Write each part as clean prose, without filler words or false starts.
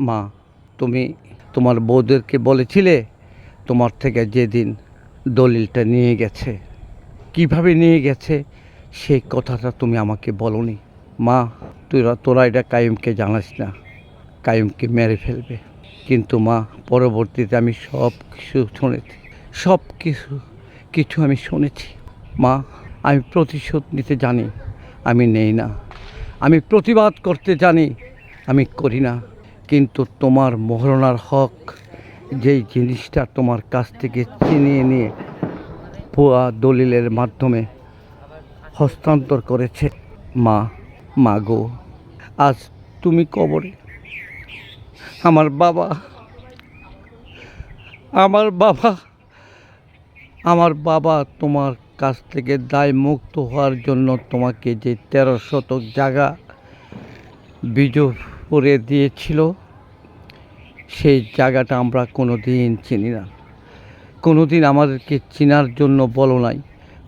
মা, তুমি তোমার বউদেরকে বলেছিলে তোমার থেকে যেদিন দলিলটা নিয়ে গেছে, কিভাবে নিয়ে গেছে সেই কথাটা তুমি আমাকে বলোনি। মা, তোরা এটা কাইয়ুমকে জানাস না, কাইয়ুমকে মেরে ফেলবে। কিন্তু মা, পরবর্তীতে আমি সব কিছু শুনেছি, সব কিছু আমি শুনেছি। মা, আমি প্রতিশোধ নিতে জানি, আমি নেই না। আমি প্রতিবাদ করতে জানি, আমি করি না। কিন্তু তোমার মোহরণার হক, যেই জিনিসটা তোমার কাছ থেকে ছিনিয়ে নিয়ে ভুয়া দলিলের মাধ্যমে হস্তান্তর করেছে, মা, মা গো, আজ তুমি কবরে। আমার বাবা, আমার বাবা, আমার বাবা তোমার কাছ থেকে দায় মুক্ত হওয়ার জন্য তোমাকে যে 13 শতক জায়গা বিজয়পুরে দিয়েছিল, সেই জায়গাটা আমরা কোনো দিন চিনি না। কোনো দিন আমাদেরকে চেনার জন্য বলো নাই,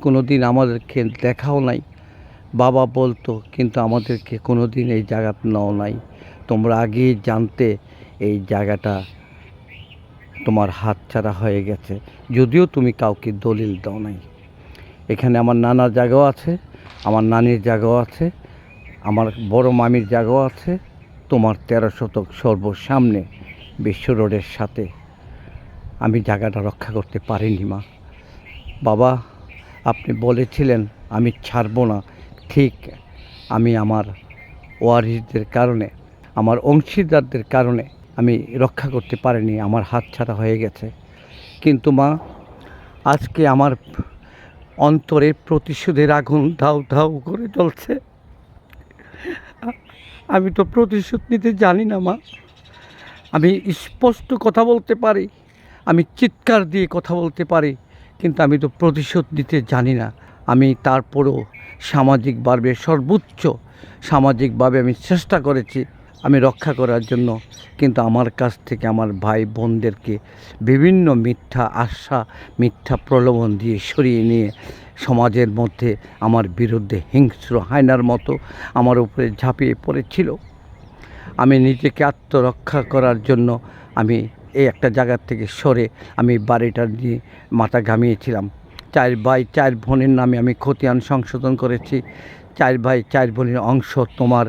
কোনো দিন আমাদেরকে দেখাও নাই। বাবা বলতো, কিন্তু আমাদেরকে কোনো দিন এই জায়গাটা নাও নাই। তোমরা আগেই জানতে এই জায়গাটা তোমার হাতছাড়া হয়ে গেছে, যদিও তুমি কাউকে দলিল দাও নাই। এখানে আমার নানার জায়গাও আছে, আমার নানির জায়গাও আছে, আমার বড় মামির জায়গাও আছে। তোমার 13 শতক সর্বসামনে বিশ্ব রোডের সাথে আমি জায়গাটা রক্ষা করতে পারিনি মা। বাবা, আপনি বলেছিলেন আমি ছাড়বো না, ঠিক। আমি আমার ওয়ারিসদের কারণে, আমার অংশীদারদের কারণে আমি রক্ষা করতে পারিনি, আমার হাতছাড়া হয়ে গেছে। কিন্তু মা, আজকে আমার অন্তরে প্রতিশোধের আগুন ধাউ ধাউ করে জ্বলছে। আমি তো প্রতিশোধ নিতে জানি না মা। আমি স্পষ্ট কথা বলতে পারি, আমি চিৎকার দিয়ে কথা বলতে পারি, কিন্তু আমি তো প্রতিশোধ নিতে জানি না। আমি তারপরও সামাজিকভাবে সর্বোচ্চ সামাজিকভাবে আমি চেষ্টা করেছি আমি রক্ষা করার জন্য, কিন্তু আমার কাছ থেকে আমার ভাই বোনদেরকে বিভিন্ন মিথ্যা আশা, মিথ্যা প্রলোভন দিয়ে সরিয়ে নিয়ে সমাজের মধ্যে আমার বিরুদ্ধে হিংস্র হায়নার মতো আমার উপরে ঝাঁপিয়ে পড়েছিল। আমি নিজেকে আত্মরক্ষা করার জন্য আমি এই একটা জায়গার থেকে সরে আমি বাড়িটা নিয়ে মাথা ঘামিয়েছিলাম। 4 ভাই 4 বোনের নামে আমি খতিয়ান সংশোধন করেছি। 4 ভাই 4 বোনের অংশ তোমার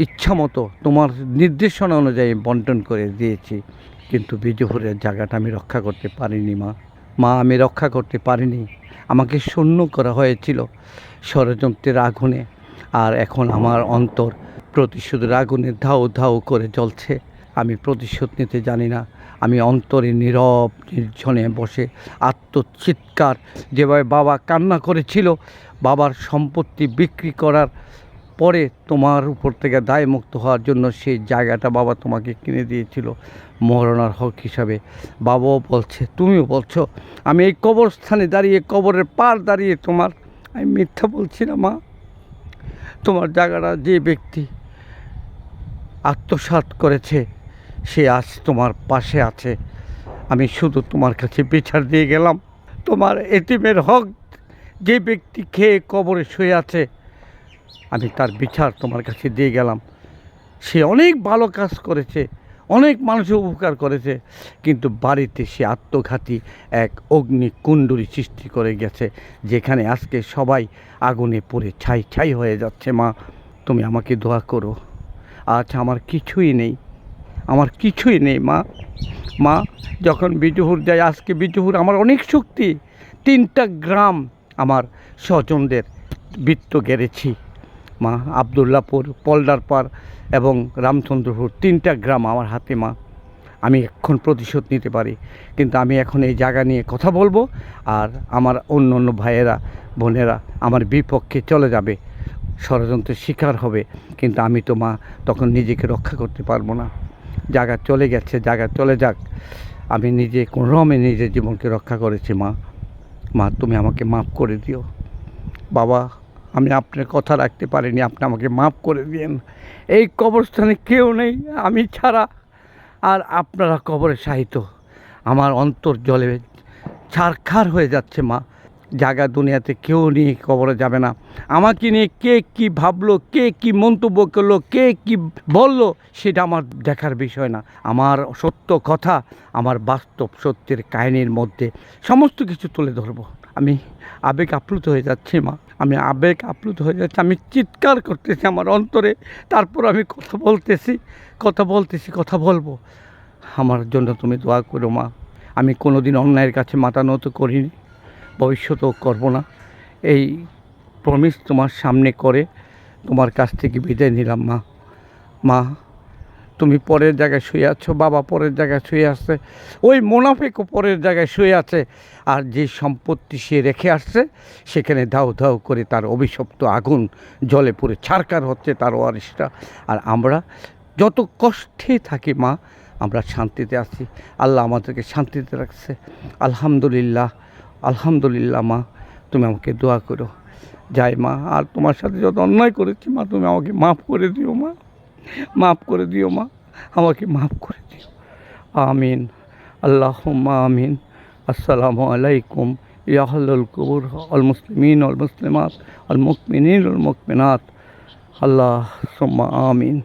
ইচ্ছামতো, তোমার নির্দেশনা অনুযায়ী বন্টন করে দিয়েছি। কিন্তু বিজয়পুরের জায়গাটা আমি রক্ষা করতে পারিনি মা। মা, আমি রক্ষা করতে পারিনি। আমাকে শূন্য করা হয়েছিল ষড়যন্ত্রের আগুনে। আর এখন আমার অন্তর প্রতিশোধের আগুনে ধাউ ধাউ করে জ্বলছে। আমি প্রতিশোধ নিতে জানি না। আমি অন্তরে নীরব নির্জনে বসে আত্মচিৎকার, যেভাবে বাবা কান্না করেছিল, বাবার সম্পত্তি বিক্রি করার পরে তোমার উপর থেকে দায়মুক্ত হওয়ার জন্য সেই জায়গাটা বাবা তোমাকে কিনে দিয়েছিল মোহরণার হক হিসাবে। বাবাও বলছে, তুমিও বলছো, আমি এই কবরস্থানে দাঁড়িয়ে, কবরের পার দাঁড়িয়ে আমি মিথ্যা বলছি না মা। তোমার জায়গাটা যে ব্যক্তি আত্মসাৎ করেছে সে আজ তোমার পাশে আছে। আমি শুধু তোমার কাছে বিচার দিয়ে গেলাম। তোমার এতিমের হক যে ব্যক্তি খেয়ে কবরে শুয়ে আছে, আমি তার বিচার তোমার কাছে দিয়ে গেলাম। সে অনেক ভালো কাজ করেছে, অনেক মানুষের উপকার করেছে, কিন্তু বাড়িতে সে আত্মঘাতী এক অগ্নিকুণ্ডলী সৃষ্টি করে গেছে, যেখানে আজকে সবাই আগুনে পুড়ে ছাই ছাই হয়ে যাচ্ছে। মা, তুমি আমাকে দোয়া করো। আজ আমার কিছুই নেই, আমার কিছুই নেই মা। মা, যখন বিজয়পুর যাই, আজকে বিজয়পুর আমার অনেক শক্তি। 3টা গ্রাম আমার স্বজনদের বৃত্ত গেড়েছি মা। আবদুল্লাপুর, পলদারপাড় এবং রামচন্দ্রপুর, 3টা গ্রাম আমার হাতে মা। আমি এখন প্রতিশোধ নিতে পারি, কিন্তু আমি এখন এই জায়গা নিয়ে কথা বলবো, আর আমার অন্য অন্য ভাইয়েরা বোনেরা আমার বিপক্ষে চলে যাবে, ষড়যন্ত্রের শিকার হবে। কিন্তু আমি তো মা তখন নিজেকে রক্ষা করতে পারবো না। জায়গা চলে গেছে, জায়গা চলে যাক। আমি নিজে কোনোরকমে নিজের জীবনকে রক্ষা করেছি মা। মা, তুমি আমাকে মাফ করে দিও। বাবা, আমি আপনার কথা রাখতে পারিনি, আপনি আমাকে মাফ করে দিয়েন। এই কবরস্থানে কেউ নেই আমি ছাড়া, আর আপনারা কবরে শায়িত। আমার অন্তর জলে ছারখার হয়ে যাচ্ছে মা। জায়গা দুনিয়াতে কেউ নিয়ে কবরে যাবে না। আমাকে নিয়ে কে কী ভাবলো, কে কী মন্তব্য করলো, কে কী বললো, সেটা আমার দেখার বিষয় না। আমার সত্য কথা, আমার বাস্তব সত্যের কাহিনীর মধ্যে সমস্ত কিছু তুলে ধরবো। আমি আবেগ আপ্লুত হয়ে যাচ্ছি মা, আমি আবেগ আপ্লুত হয়ে যাচ্ছি, আমি চিৎকার করতেছি আমার অন্তরে, তারপর আমি কথা বলবো। আমার জন্য তুমি দোয়া করো মা। আমি কোনো দিন অন্যায়ের কাছে মাথা নত করিনি, ভবিষ্যতেও করব না। এই প্রমিস তোমার সামনে করে তোমার কাছ থেকে বিদায় নিলাম মা। মা, তুমি পরের জায়গায় শুয়ে আছো, বাবা পরের জায়গায় শুয়ে আছে, ওই মোনাফেকও পরের জায়গায় শুয়ে আছে। আর যে সম্পত্তি সে রেখে আসছে, সেখানে দাউ দাউ করে তার অভিশপ্ত আগুন জলে পুড়ে ছারকার হচ্ছে তার ওয়ারিশটা। আর আমরা যত কষ্টে থাকি মা, আমরা শান্তিতে আছি। আল্লাহ আমাদেরকে শান্তিতে রাখছে। আলহামদুলিল্লাহ, আলহামদুলিল্লাহ মা, তুমি আমাকে দোয়া করো। যাই মা, আর তোমার সাথে যত অন্যায় করেছি মা, তুমি আমাকে মাফ করে দিও মা, মাফ করে দিও মা, আমাকে মাফ করে দিও। আমিন, আল্লাহুম্মা আমিন। আসসালামু আলাইকুম ইয়া আহলাল কুবুর আল মুসলিমিন ওয়াল মুসলিমাত আল মুমিনিন ওয়াল মুমিনাত। আল্লাহুম্মা আমিন।